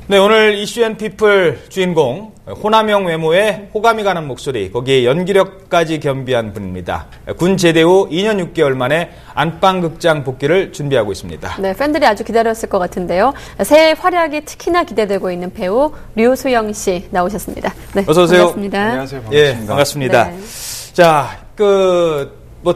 네, 오늘 이슈앤피플 주인공 호남형 외모에 호감이 가는 목소리, 거기에 연기력까지 겸비한 분입니다. 군 제대 후 2년 6개월 만에 안방극장 복귀를 준비하고 있습니다. 네, 팬들이 아주 기다렸을 것 같은데요. 새해 활약이 특히나 기대되고 있는 배우 류수영 씨 나오셨습니다. 네, 어서 오세요. 반갑습니다. 안녕하세요. 반갑습니다. 예, 반갑습니다. 네. 자,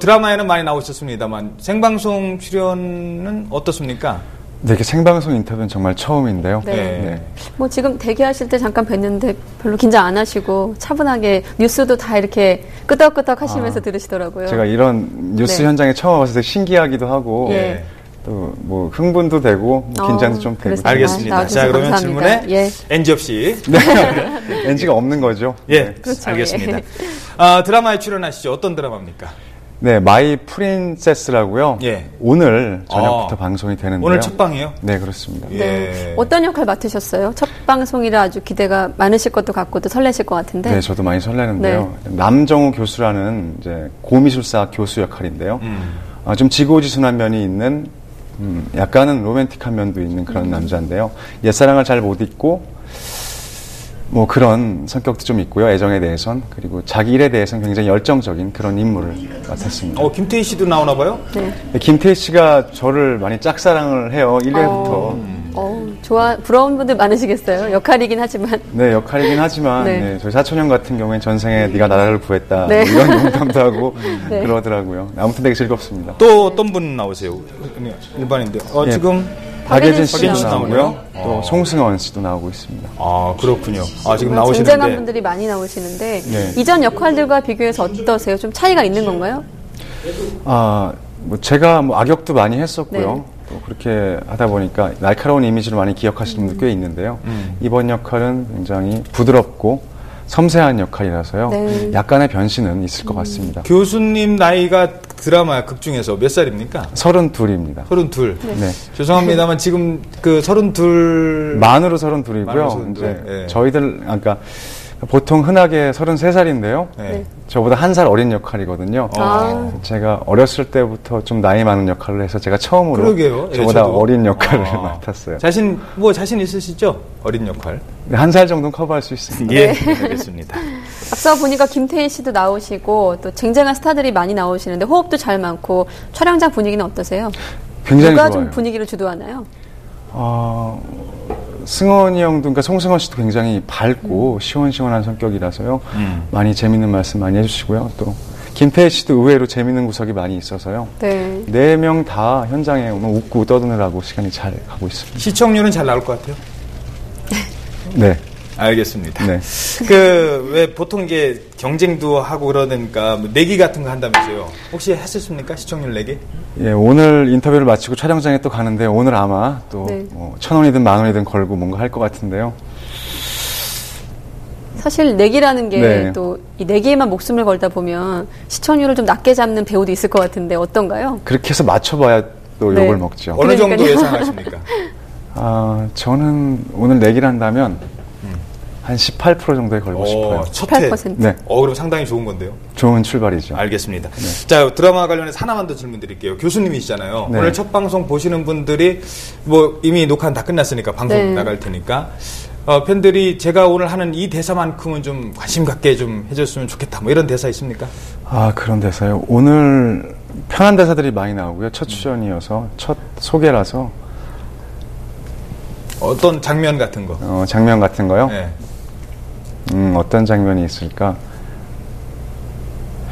드라마에는 많이 나오셨습니다만 생방송 출연은 어떻습니까? 네, 이렇게 생방송 인터뷰는 정말 처음인데요. 네. 네. 뭐 지금 대기하실 때 잠깐 뵀는데 별로 긴장 안 하시고 차분하게 뉴스도 다 이렇게 끄덕끄덕 하시면서 들으시더라고요. 제가 이런 뉴스 네. 현장에 처음 와서 되게 신기하기도 하고 예. 또 뭐 흥분도 되고 뭐 긴장도 좀 되고. 그렇습니다. 알겠습니다. 나와주셔서 자, 그러면 감사합니다. 질문에 예. NG 없이. 네. NG가 없는 거죠. 예, 네. 그렇죠. 알겠습니다. 예. 드라마에 출연하시죠. 어떤 드라마입니까? 네, 마이 프린세스라고요. 예. 오늘 저녁부터 방송이 되는데요. 오늘 첫 방이에요? 네, 그렇습니다. 예. 네. 어떤 역할 맡으셨어요? 첫 방송이라 아주 기대가 많으실 것도 같고 또 설레실 것 같은데. 네, 저도 많이 설레는데요. 남정우 교수라는 이제 고미술사 교수 역할인데요. 좀 지고지순한 면이 있는 약간은 로맨틱한 면도 있는 그런 남자인데요. 옛사랑을 잘 못 잊고 뭐 그런 성격도 좀 있고요. 애정에 대해선. 그리고 자기 일에 대해서는 굉장히 열정적인 그런 인물을 맡았습니다. 김태희 씨도 나오나 봐요? 네. 김태희 씨가 저를 많이 짝사랑을 해요. 1회부터. 부러운 분들 많으시겠어요? 역할이긴 하지만. 네, 역할이긴 하지만 네. 네, 저희 사촌형 같은 경우엔 전생에 네가 나라를 구했다. 네. 뭐 이런 농담도 하고 네. 그러더라고요. 아무튼 되게 즐겁습니다. 또 어떤 분 나오세요? 일반인데. 예. 지금 박예진 씨도 박예진 씨 나오고요. 나오네요. 또 송승헌 씨도 나오고 있습니다. 그렇군요. 지금 쟁쟁한 나오시는데. 분들이 많이 나오시는데 네. 이전 역할들과 비교해서 어떠세요? 좀 차이가 있는 건가요? 뭐 제가 뭐 악역도 많이 했었고요. 네. 또 그렇게 하다 보니까 날카로운 이미지를 많이 기억하시는 분들 꽤 있는데요. 이번 역할은 굉장히 부드럽고 섬세한 역할이라서요. 네. 약간의 변신은 있을 것 같습니다. 교수님 나이가 드라마 극 중에서 몇 살입니까? 32입니다. 32. 네. 죄송합니다만 지금 그 32. 만으로 32이고요. 만으로 32. 이제 네. 저희들, 그러니까 보통 흔하게 33살인데요. 네. 저보다 한 살 어린 역할이거든요. 제가 어렸을 때부터 좀 나이 많은 역할을 해서 제가 처음으로 그러게요. 예, 저보다 저도. 어린 역할을 맡았어요. 자신 있으시죠? 어린 역할. 한 살 정도는 커버할 수 있습니다. 예, 알겠습니다. 앞서 보니까 김태희 씨도 나오시고 또 쟁쟁한 스타들이 많이 나오시는데 호흡도 잘 많고 촬영장 분위기는 어떠세요? 굉장히 누가 좋아요. 좀 분위기를 주도하나요? 승헌이 형도, 그러니까 송승헌 씨도 굉장히 밝고 시원시원한 성격이라서요. 많이 재밌는 말씀 많이 해주시고요. 또 김태희 씨도 의외로 재밌는 구석이 많이 있어서요. 네. 4명 다 현장에 오면 웃고 떠드느라고 시간이 잘 가고 있습니다. 시청률은 잘 나올 것 같아요? 네. 알겠습니다. 네. 왜 보통 이게 경쟁도 하고 그러니까 내기 같은 거 한다면서요? 혹시 했었습니까? 시청률 내기? 예, 오늘 인터뷰를 마치고 촬영장에 또 가는데 오늘 아마 또 네. 1,000원이든 10,000원이든 걸고 뭔가 할 것 같은데요. 사실 내기라는 게 네. 또 이 내기에만 목숨을 걸다 보면 시청률을 좀 낮게 잡는 배우도 있을 것 같은데 어떤가요? 그렇게 해서 맞춰봐야 또 네. 욕을 먹죠. 어느 정도 그러니까요. 예상하십니까? 저는 오늘 내기를 한다면 한 18% 정도에 걸고 싶어요. 첫 회. 8%. 네, 그럼 상당히 좋은 건데요. 좋은 출발이죠. 알겠습니다. 자, 드라마 관련해서 하나만 더 질문 드릴게요. 교수님이시잖아요. 네. 오늘 첫 방송 보시는 분들이 이미 녹화는 다 끝났으니까 방송 네. 나갈 테니까 팬들이 제가 오늘 하는 이 대사만큼은 좀 관심 갖게 좀 해줬으면 좋겠다. 뭐 이런 대사 있습니까? 그런 대사요. 오늘 편한 대사들이 많이 나오고요. 첫 출연이어서 첫 소개라서 어떤 장면 같은 거? 장면 같은 거요. 네. 어떤 장면이 있을까?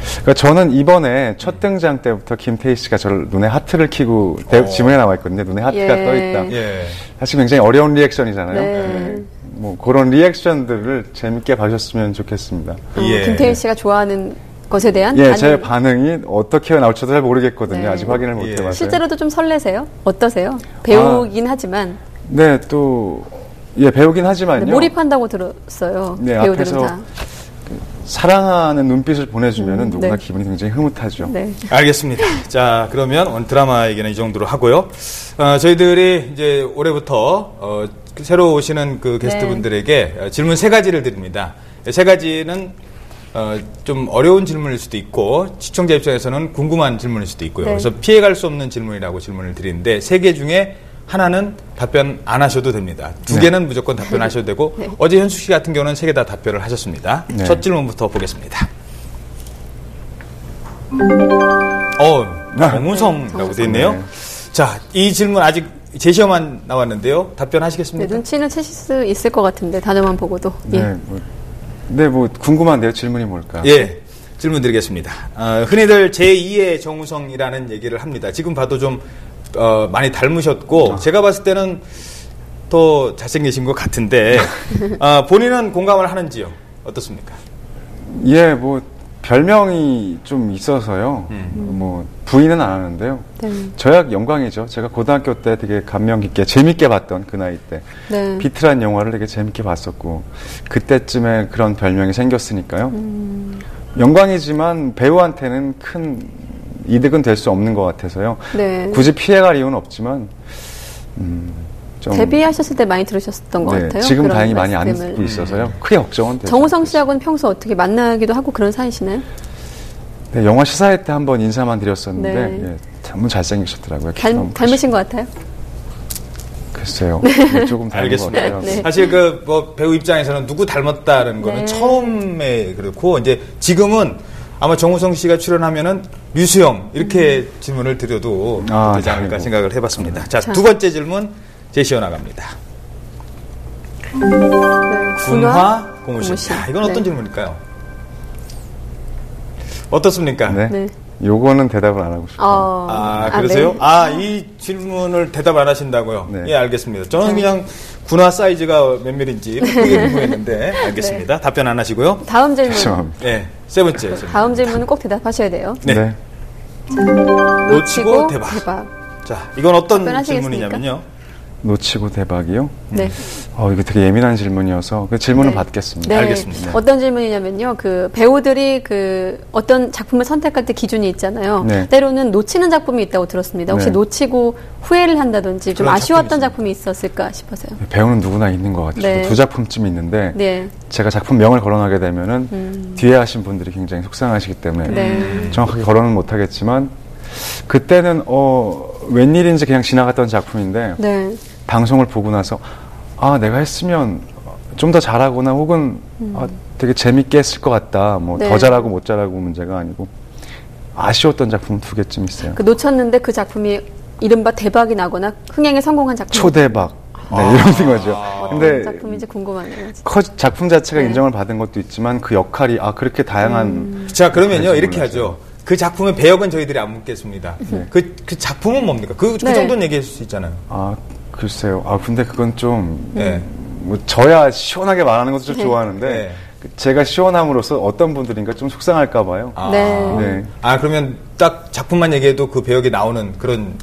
그러니까 저는 이번에 첫 등장 때부터 김태희 씨가 저를 눈에 하트를 켜고 지문에 나와 있거든요. 눈에 하트가 예. 떠 있다. 예. 사실 굉장히 어려운 리액션이잖아요. 네. 뭐 그런 리액션들을 재밌게 봐주셨으면 좋겠습니다. 예. 김태희 씨가 좋아하는 것에 대한 예, 제 반응이 어떻게 나올지도 잘 모르겠거든요. 네. 아직 확인을 못 예. 해봐서요. 실제로도 좀 설레세요? 어떠세요? 배우긴 하지만 네, 또 배우긴 하지만요. 몰입한다고 들었어요. 네, 배우들은 앞에서 다. 사랑하는 눈빛을 보내주면은 누구나 네. 기분이 굉장히 흐뭇하죠. 네. 알겠습니다. 자, 그러면 오늘 드라마 얘기는 이 정도로 하고요. 저희들이 이제 올해부터 새로 오시는 그 게스트분들에게 질문 3가지를 드립니다. 3가지는 좀 어려운 질문일 수도 있고 시청자 입장에서는 궁금한 질문일 수도 있고요. 네. 그래서 피해갈 수 없는 질문이라고 질문을 드리는데 3개 중에 하나는 답변 안 하셔도 됩니다. 두 네. 개는 무조건 답변하셔도 되고 네. 어제 현숙 씨 같은 경우는 세 개 다 답변을 하셨습니다. 네. 첫 질문부터 보겠습니다. 정우성이라고 되어 있네요. 네. 자, 이 질문 아직 제시어만 나왔는데요. 답변하시겠습니다? 눈치는 채실 수 있을 것 같은데 단어만 보고도. 예. 뭐 궁금한데요. 질문이 뭘까요? 예, 질문 드리겠습니다. 흔히들 제2의 정우성이라는 얘기를 합니다. 지금 봐도 좀 많이 닮으셨고 제가 봤을 때는 더 잘생기신 것 같은데 본인은 공감을 하는지요? 어떻습니까? 예, 뭐 별명이 좀 있어서요. 뭐 부인은 안 하는데요. 네. 저야 영광이죠. 제가 고등학교 때 되게 감명 깊게 재밌게 봤던 그 나이 때 네. 비트란 영화를 되게 재밌게 봤었고 그때쯤에 그런 별명이 생겼으니까요. 영광이지만 배우한테는 큰 이득은 될 수 없는 것 같아서요. 네. 굳이 피해갈 이유는 없지만 좀 데뷔하셨을 때 많이 들으셨던 것 같아요. 지금 그런 다행히 많이 안 말씀을. 듣고 있어서요. 크게 걱정은 되죠. 정우성 씨하고는 평소 어떻게 만나기도 하고 그런 사이시나요? 네, 영화 시사회 때 한번 인사만 드렸었는데 네. 예, 참 잘생기셨더라고요. 키도 너무 닮으신 것 같아요? 글쎄요. 네, 조금 닮은 것 알겠습니다. 같아요. 네. 사실 그 뭐 배우 입장에서는 누구 닮았다는 거는 네. 처음에 그렇고 이제 지금은 아마 정우성 씨가 출연하면은 류수영 이렇게 질문을 드려도 되지 않을까 아이고. 생각을 해봤습니다. 자, 자. 두 번째 질문 제시어 나갑니다. 네. 군화 고무신. 고무신. 자, 이건 어떤 네. 질문일까요? 어떻습니까? 네. 네. 요거는 대답을 안 하고 싶어요. 그러세요? 네. 이 질문을 대답 안 하신다고요? 네. 예, 알겠습니다. 저는 그냥 군화 사이즈가 몇 밀인지 그게 궁금했는데 알겠습니다. 답변 안 하시고요. 다음 질문. 죄송합니다. 예, 세 번째 질문. 다음 질문은 꼭 대답하셔야 돼요. 네. 놓치고 대박. 자, 이건 어떤 답변하시겠습니까? 질문이냐면요. 놓치고 대박이요? 네. 이거 되게 예민한 질문이어서 그 질문을 네. 받겠습니다. 네. 알겠습니다. 어떤 질문이냐면요. 그 배우들이 그 어떤 작품을 선택할 때 기준이 있잖아요. 네. 때로는 놓치는 작품이 있다고 들었습니다. 혹시 네. 놓치고 후회를 한다든지 좀 그런 아쉬웠던 작품이 작품이 있었을까 싶어서요. 배우는 누구나 있는 것 같아요. 네. 두 작품쯤 있는데 네. 제가 작품명을 거론하게 되면은 뒤에 하신 분들이 굉장히 속상하시기 때문에 네. 정확하게 거론은 못하겠지만 그때는 웬일인지 그냥 지나갔던 작품인데 네. 방송을 보고 나서 내가 했으면 좀 더 잘하거나 혹은 되게 재밌게 했을 것 같다. 뭐 더 네. 잘하고 못 잘하고 문제가 아니고 아쉬웠던 작품 두 개쯤 있어요. 그 놓쳤는데 그 작품이 이른바 대박이 나거나 흥행에 성공한 작품. 초대박. 네, 이런 거죠. 어떤 근데 작품인지 궁금하네요. 작품 자체가 네. 인정을 받은 것도 있지만 그 역할이 그렇게 다양한 자, 그러면요. 그래서 이렇게 몰랐어요. 하죠. 그 작품의 배역은 저희들이 안 묻겠습니다. 그 작품은 뭡니까? 그 네. 정도는 얘기할 수 있잖아요. 글쎄요. 근데 그건 좀 네. 뭐 저야 시원하게 말하는 것도 좀 네. 좋아하는데 네. 제가 시원함으로써 어떤 분들인가 좀 속상할까 봐요. 네. 네. 그러면 딱 작품만 얘기해도 그 배역이 나오는 그런.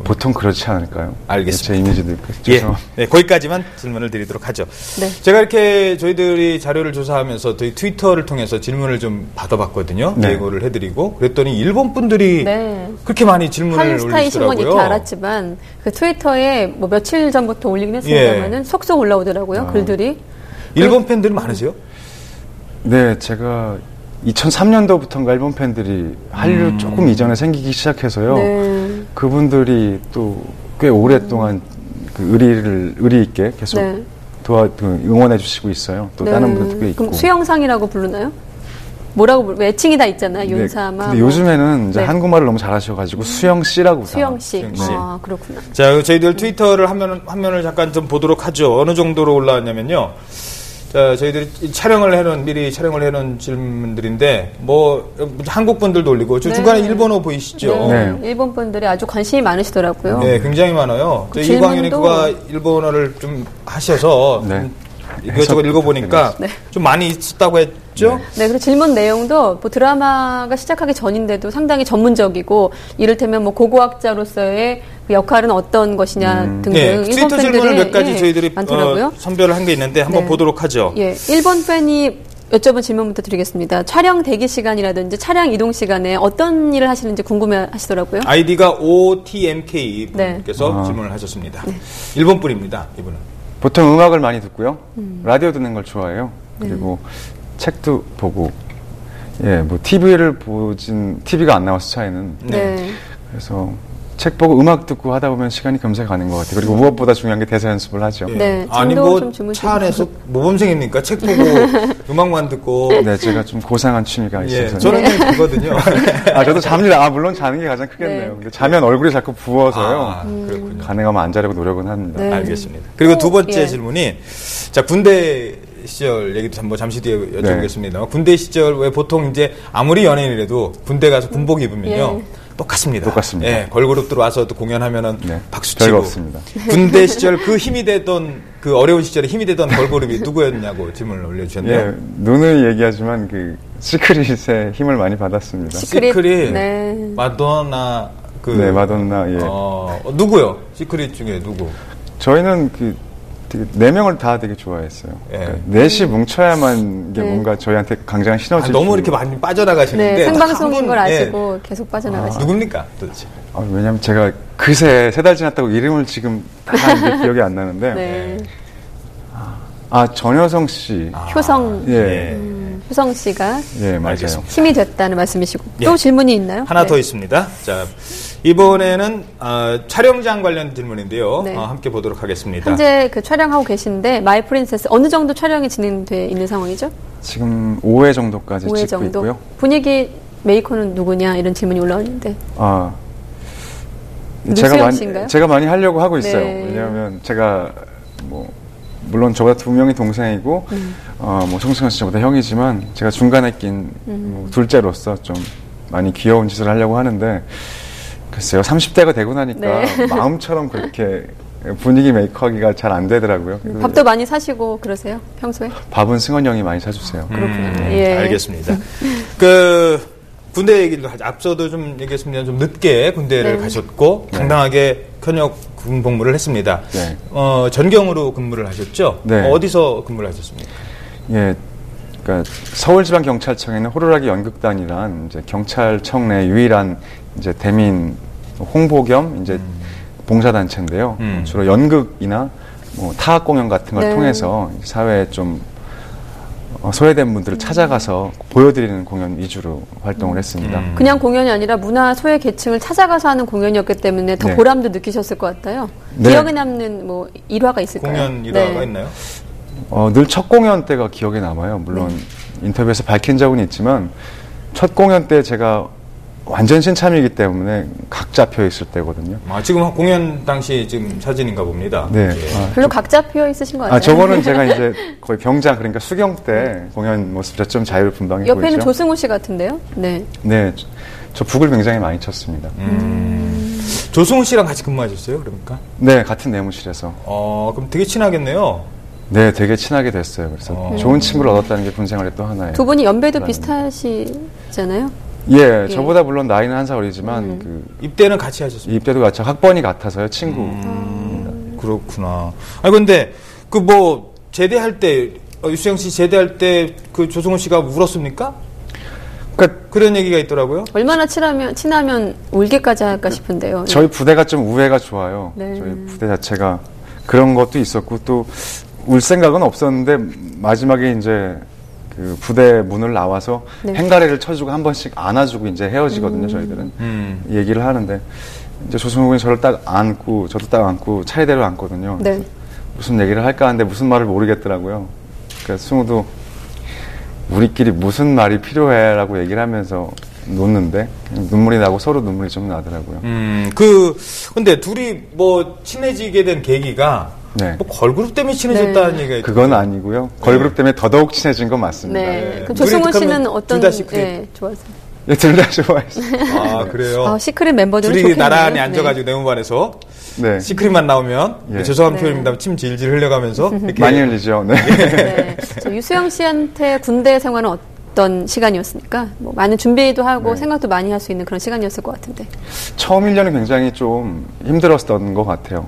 보통 그렇지 않을까요? 알겠습니다. 제 이미지도 있고. 예. 죄송합니다. 네, 거기까지만 질문을 드리도록 하죠. 네. 제가 이렇게 저희들이 자료를 조사하면서 저희 트위터를 통해서 질문을 좀 받아봤거든요. 네. 예고를 해드리고 그랬더니 일본 분들이 네. 그렇게 많이 질문을 한스타이 신문 올리시더라고요. 이렇게 알았지만 그 트위터에 뭐 며칠 전부터 올리긴 했습니다만은 속속 올라오더라고요. 글들이. 일본 팬들이 많으세요? 네, 제가 2003년도부터인가 일본 팬들이 한류 조금 이전에 생기기 시작해서요. 네. 그분들이 또 꽤 오랫동안 그 의리 있게 계속 네. 응원해 주시고 있어요. 또 다른 분들도 꽤 있고. 그럼 수영상이라고 부르나요? 애칭이 다 있잖아요. 윤사마. 근데 요즘에는 이제 네. 한국말을 너무 잘하셔가지고 수영 씨라고 수영 씨. 수영 씨. 그렇구나. 자, 저희들 트위터를 화면을 잠깐 좀 보도록 하죠. 어느 정도로 올라왔냐면요. 자, 저희들이 미리 촬영을 해놓은 질문들인데, 한국 분들도 올리고, 네. 중간에 일본어 보이시죠? 네. 일본 분들이 아주 관심이 많으시더라고요. 네, 굉장히 많아요. 그 이광윤이 질문도- 그가 일본어를 좀 하셔서, 네. 이것저것 읽어보니까 네. 좀 많이 있었다고 했죠? 네, 그리고 질문 내용도 뭐 드라마가 시작하기 전인데도 상당히 전문적이고, 이를테면 뭐 고고학자로서의 그 역할은 어떤 것이냐 등등. 네, 일본 트위터 질문을 팬들이, 몇 가지 저희들이 많더라고요. 선별을 한 게 있는데 한번 네. 보도록 하죠. 예, 일본 팬이 여쭤본 질문부터 드리겠습니다. 촬영 대기 시간이라든지 차량 이동 시간에 어떤 일을 하시는지 궁금해 하시더라고요. 아이디가 OTMK 네. 분께서 질문을 하셨습니다. 일본 분입니다, 이분은. 보통 음악을 많이 듣고요. 라디오 듣는 걸 좋아해요. 그리고 책도 보고, TV가 안 나와서 차이는. 네. 그래서 책 보고 음악 듣고 하다 보면 시간이 금세 가는 것 같아요. 그리고 무엇보다 중요한 게 대사 연습을 하죠. 예. 네, 아니 잠도 뭐 좀 주무시고. 차 안에서 모범생입니까? 책 보고 음악만 듣고. 네, 제가 좀 고상한 취미가 예, 있어서. 저는 그거든요. 저도 잡니다. 물론 자는 게 가장 크겠네요. 네. 근데 자면 얼굴이 자꾸 부어서요. 아, 그렇군요. 가능하면 안 자려고 노력은 합니다. 네. 알겠습니다. 그리고 두 번째 예. 질문이 자 군대 시절 얘기도 뭐 잠시 뒤에 여쭤보겠습니다. 군대 시절 왜 보통 이제 아무리 연예인이라도 군대 가서 군복 입으면요. 예. 똑같습니다. 똑같습니다. 예, 걸그룹 들어와서 또 공연하면은 네, 박수 별거 치고. 없습니다. 군대 시절 그 힘이 되던 그 어려운 시절에 힘이 되던 걸그룹이 누구였냐고 질문을 올려주셨네요. 예, 눈을 얘기하지만 그 시크릿의 힘을 많이 받았습니다. 시크릿, 네. 마돈나 네, 마돈나. 예. 누구요? 시크릿 중에 누구? 저희는 그 되게 네 명을 다 되게 좋아했어요. 예. 그러니까 넷이 뭉쳐야만 이게 네. 뭔가 저희한테 강장한 시너지. 너무 이렇게 많이 빠져나가시는데 네, 생방송인 한 분, 걸 예. 아시고 계속 빠져나가시죠. 누굽니까 도대체? 왜냐면 제가 그새 3달 지났다고 이름을 지금 다 이제 기억이 안 나는데. 네. 전효성 씨. 효성, 예. 효성 씨가 예, 맞아요. 알겠습니다. 힘이 됐다는 말씀이시고. 예. 또 질문이 있나요? 하나 네. 더 있습니다. 자, 이번에는 촬영장 관련 질문인데요. 네. 함께 보도록 하겠습니다. 현재 그 촬영하고 계신데 마이 프린세스 어느 정도 촬영이 진행돼 있는 상황이죠? 지금 5회 정도까지 5회 찍고 정도. 있고요. 분위기 메이커는 누구냐 이런 질문이 올라왔는데. 유수영 씨인가요? 제가 많이 하려고 하고 있어요. 네. 왜냐하면 제가 물론 저보다 2명이 동생이고 송승헌 씨 저보다 형이지만 제가 중간에 낀 둘째로서 좀 많이 귀여운 짓을 하려고 하는데 글쎄요 30대가 되고 나니까 네. 마음처럼 그렇게 분위기 메이커하기가 잘 안 되더라고요. 그래서 밥도 많이 사시고 그러세요? 평소에? 밥은 승헌 형이 많이 사주세요. 그렇군요. 예. 알겠습니다. 그 군대 얘기를 앞서도 좀 얘기했습니다. 좀 늦게 군대를 네. 가셨고 네. 당당하게 현역 군 복무를 했습니다. 네. 전경으로 근무를 하셨죠? 네. 어디서 근무를 하셨습니까? 예, 그러니까 서울지방경찰청에는 호루라기 연극단이란 이제 경찰청 내 유일한 이제 대민 홍보 겸 이제 봉사단체인데요. 주로 연극이나 타악 공연 같은 걸 네. 통해서 사회에 좀 소외된 분들을 찾아가서 보여드리는 공연 위주로 활동을 했습니다. 그냥 공연이 아니라 문화 소외 계층을 찾아가서 하는 공연이었기 때문에 더 네. 보람도 느끼셨을 것 같아요. 네. 기억에 남는 일화가 있을까요? 공연 일화가 네. 있나요? 늘 첫 공연 때가 기억에 남아요. 물론 인터뷰에서 밝힌 적은 있지만 첫 공연 때 제가 완전 신참이기 때문에 각 잡혀 있을 때거든요. 지금 공연 당시 지금 사진인가 봅니다. 네. 예. 별로 각 잡혀 있으신 것 같아요. 저거는 제가 이제 거의 병장, 그러니까 수경 때 공연 모습이라 좀 자유분방해 옆에는 보이죠. 조승우 씨 같은데요? 네. 네, 저 북을 굉장히 많이 쳤습니다. 조승우 씨랑 같이 근무하셨어요? 그러니까? 네, 같은 내무실에서. 그럼 되게 친하겠네요. 네, 되게 친하게 됐어요. 그래서 좋은 친구를 얻었다는 게 군 생활의 또 하나예요. 두 분이 연배도 그러네. 비슷하시잖아요? 예, 저보다 물론 나이는 한 살 어리지만 그 입대는 같이 하셨습니까? 입대도 같이 학번이 같아서요, 친구. 그렇구나. 근데 제대할 때 유수영 씨 제대할 때 그 조승우 씨가 울었습니까? 그러니까 그런 얘기가 있더라고요. 얼마나 친하면 울기까지 할까 싶은데요. 저희 부대가 좀 우애가 좋아요. 네. 저희 부대 자체가 그런 것도 있었고 또 울 생각은 없었는데 마지막에 이제 그 부대 문을 나와서 네. 행가래를 쳐주고 한 번씩 안아주고 이제 헤어지거든요. 저희들은 얘기를 하는데 이제 조승우 군이 저를 딱 안고 저도 딱 안고 차례대로 안거든요. 네. 무슨 얘기를 할까 하는데 무슨 말을 모르겠더라고요. 그래서 승우도 우리끼리 무슨 말이 필요해라고 얘기를 하면서 놓는데 눈물이 나고 서로 눈물이 좀 나더라고요. 근데 둘이 친해지게 된 계기가 네. 걸그룹 때문에 친해졌다는 얘기가 있더라고요. 그건 아니고요. 걸그룹 때문에 더더욱 친해진 건 맞습니다. 네. 그럼 둘이 조승우 씨는 그러면 어떤, 둘다 시크릿? 네, 좋아하세요? 예, 둘 다 좋아했어요. 그래요? 시크릿 멤버들은 둘이 좋겠네요. 나란히 앉아가지고 내무반에서 네. 시크릿만 나오면 예. 죄송한 네. 표현입니다. 침 질질 흘려가면서 이렇게 많이 흘리죠. 네. 네. 유수영 씨한테 군대 생활은 어떤 시간이었습니까? 많은 준비도 하고 네. 생각도 많이 할 수 있는 그런 시간이었을 것 같은데. 처음 1년은 굉장히 좀 힘들었던 것 같아요.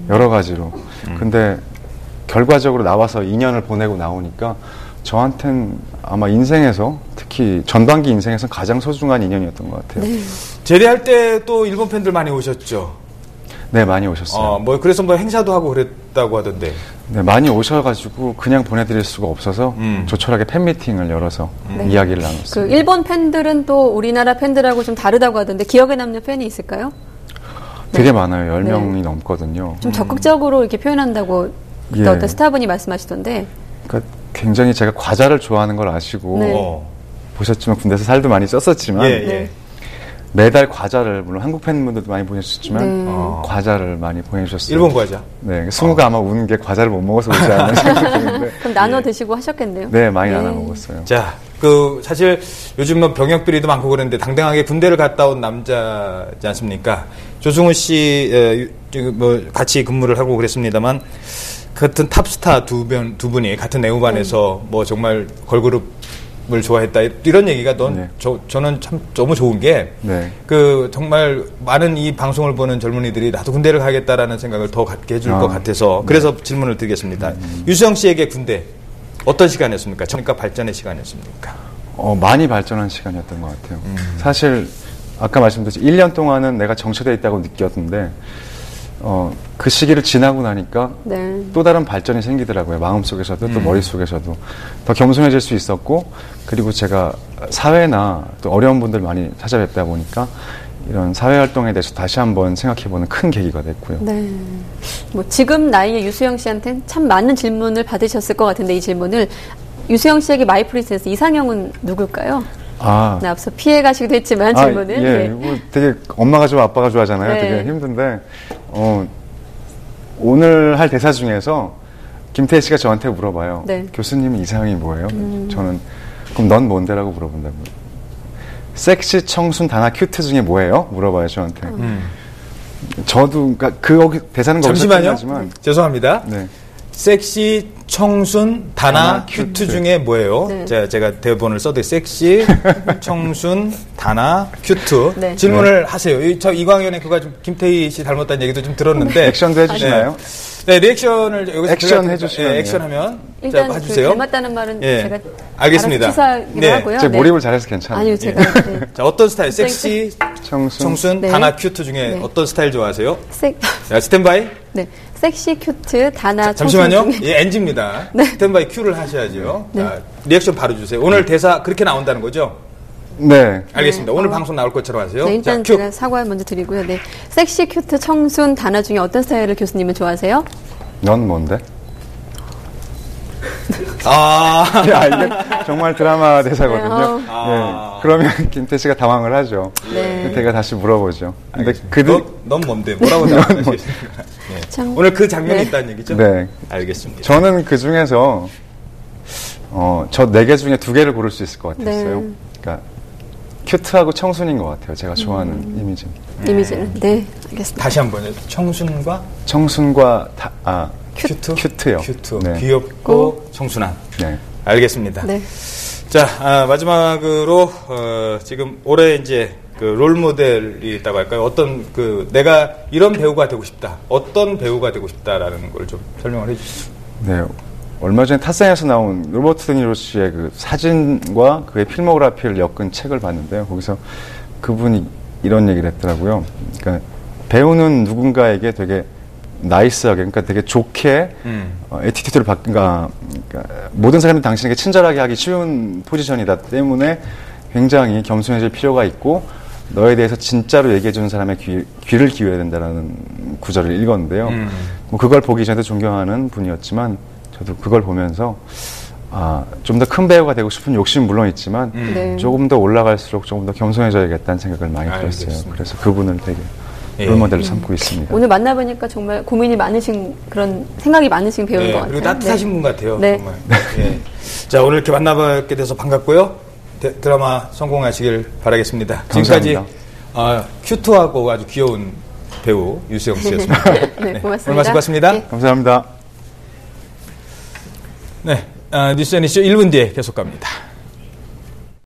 여러 가지로. 근데 결과적으로 나와서 2년을 보내고 나오니까 저한텐 아마 인생에서 특히 전반기 인생에서 가장 소중한 2년이었던 것 같아요. 네, 제대할 때 또 일본 팬들 많이 오셨죠? 많이 오셨어요. 그래서 행사도 하고 그랬다고 하던데. 네, 많이 오셔가지고 그냥 보내드릴 수가 없어서 조촐하게 팬미팅을 열어서 이야기를 나눴어요. 일본 팬들은 또 우리나라 팬들하고 좀 다르다고 하던데 기억에 남는 팬이 있을까요? 되게 많아요. 10명이 넘거든요. 좀 적극적으로 이렇게 표현한다고 예. 어떤 스타분이 말씀하시던데. 그러니까 굉장히 제가 과자를 좋아하는 걸 아시고 네. 보셨지만 군대에서 살도 많이 쪘었지만 예, 예. 네. 매달 과자를 물론 한국 팬분들도 많이 보내주셨지만 네. 과자를 많이 보내주셨어요. 일본 과자. 네, 승우가 아마 우는 게 과자를 못 먹어서 그러지 않나 생각이 드는데 그럼 나눠 드시고 하셨겠네요. 네, 많이 나눠 먹었어요. 자, 사실 요즘 뭐 병역 비리도 많고 그랬는데 당당하게 군대를 갔다 온 남자지 않습니까? 조승우 씨, 뭐 같이 근무를 하고 그랬습니다만 같은 탑스타 두 분이 같은 내후반에서 뭐 정말 걸그룹을 좋아했다 이런 얘기가 저는 참 너무 좋은 게 네. 정말 많은 이 방송을 보는 젊은이들이 나도 군대를 가겠다라는 생각을 더 갖게 해줄 것 같아서 그래서 질문을 드리겠습니다. 유수영 씨에게 군대 어떤 시간이었습니까? 그러니까 발전의 시간이었습니까? 많이 발전한 시간이었던 것 같아요. 사실 아까 말씀드렸듯이 1년 동안은 내가 정체되어 있다고 느꼈는데 그 시기를 지나고 나니까 네. 또 다른 발전이 생기더라고요. 마음속에서도 또 머릿속에서도 더 겸손해질 수 있었고 그리고 제가 사회나 또 어려운 분들 많이 찾아뵙다 보니까 이런 사회활동에 대해서 다시 한번 생각해보는 큰 계기가 됐고요. 네. 뭐 지금 나이의 유수영 씨한테는 참 많은 질문을 받으셨을 것 같은데 이 질문을 유수영 씨에게 마이 프린세스 이상형은 누굴까요? 네, 앞서 피해 가시기도 했지만 질문은. 예, 네. 뭐 되게 엄마가 좋아 아빠가 좋아하잖아요. 네. 되게 힘든데 오늘 할 대사 중에서 김태희 씨가 저한테 물어봐요. 네. 교수님 이상형이 뭐예요? 저는 그럼 넌 뭔데라고 물어본다고요. 섹시, 청순, 단아, 큐트 중에 뭐예요? 물어봐요 저한테. 저도 그러니까 대사는 거기서 잠시만요. 끝나지만 죄송합니다. 네. 섹시, 청순, 단아, 큐트 중에 뭐예요? 네. 제가 대본을 써도 섹시, 청순, 단아, 큐트. 네. 질문을 하세요. 저 이광현의 그가 좀 김태희 씨 닮았다는 얘기도 좀 들었는데. 액션도 해주시나요? 네, 리액션을 여기서 액션 해주시면. 네, 액션하면 일단 자, 봐주세요. 닮았다는 말은 예. 제가 알겠습니다. 취사하기로 네. 하고요. 제 네. 몰입을 잘해서 괜찮아요. 아니요, 제가 네. 자, 어떤 스타일? 섹시, 청순, 네. 단아, 큐트 중에 네. 어떤 스타일 좋아하세요? 섹 자, 스탠바이. 네. 섹시, 큐트, 단아, 잠시만요. 청순 중에- 예, NG입니다. 네. 스탠바이 큐를 하셔야죠. 네. 자, 리액션 바로 주세요. 오늘 대사 그렇게 나온다는 거죠? 네. 알겠습니다. 오늘 방송 나올 것처럼 하세요. 네, 일단 자, 큐. 제가 사과 먼저 드리고요. 네. 섹시, 큐트, 청순, 단아 중에 어떤 스타일을 교수님은 좋아하세요? 넌 뭔데? 아, 이게 정말 드라마 대사거든요. 네, 예, 그러면 김태 씨가 당황을 하죠. 네. 김태가 다시 물어보죠. 근데 그들 넌 뭔데? 뭐라고 나오시겠습니까? 네. 참- 오늘 그 장면이 네. 있다는 얘기죠? 네. 알겠습니다. 저는 그 중에서 저 4개 중에 2개를 고를 수 있을 것 같았어요. 네. 그러니까 큐트하고 청순인 것 같아요. 제가 좋아하는 이미지. 이미지는. 네, 알겠습니다. 다시 한 번요. 청순과 청순과 큐트요. 큐트요. 네. 귀엽고 청순한. 네. 알겠습니다. 네. 자, 마지막으로 지금 올해 이제 그 롤 모델이 있다고 할까요? 어떤 내가 이런 배우가 되고 싶다. 어떤 배우가 되고 싶다라는 걸 좀 설명을 해주시죠. 네. 얼마 전에 탓상에서 나온 로버트 드니로 씨의 그 사진과 그의 필모그래피를 엮은 책을 봤는데요. 거기서 그분이 이런 얘기를 했더라고요. 그러니까 배우는 누군가에게 되게 나이스하게, 그러니까 되게 좋게 애티튜드를 그러니까 모든 사람이 당신에게 친절하게 하기 쉬운 포지션이다 때문에 굉장히 겸손해질 필요가 있고 너에 대해서 진짜로 얘기해주는 사람의 귀를 기울여야 된다는 구절을 읽었는데요. 뭐 그걸 보기 전에도 존경하는 분이었지만 저도 그걸 보면서 좀 더 큰 배우가 되고 싶은 욕심은 물론 있지만 네. 조금 더 올라갈수록 조금 더 겸손해져야겠다는 생각을 많이 들었어요. 알겠습니다. 그래서 그분을 되게 예. 롤모델로 삼고 있습니다. 오늘 만나보니까 정말 고민이 많으신 그런 생각이 많으신 배우인 네, 것 같아요. 그리고 따뜻하신 네. 분 같아요. 네. 정말. 예. 자, 오늘 이렇게 만나뵙게 돼서 반갑고요. 드라마 성공하시길 바라겠습니다. 감사합니다. 지금까지 큐트하고 아주 귀여운 배우 유수영 씨였습니다. 네, 고맙습니다. 오늘 말씀 고맙습니다. 네. 감사합니다. 네, 뉴스 앤 이슈 1분 뒤에 계속 갑니다.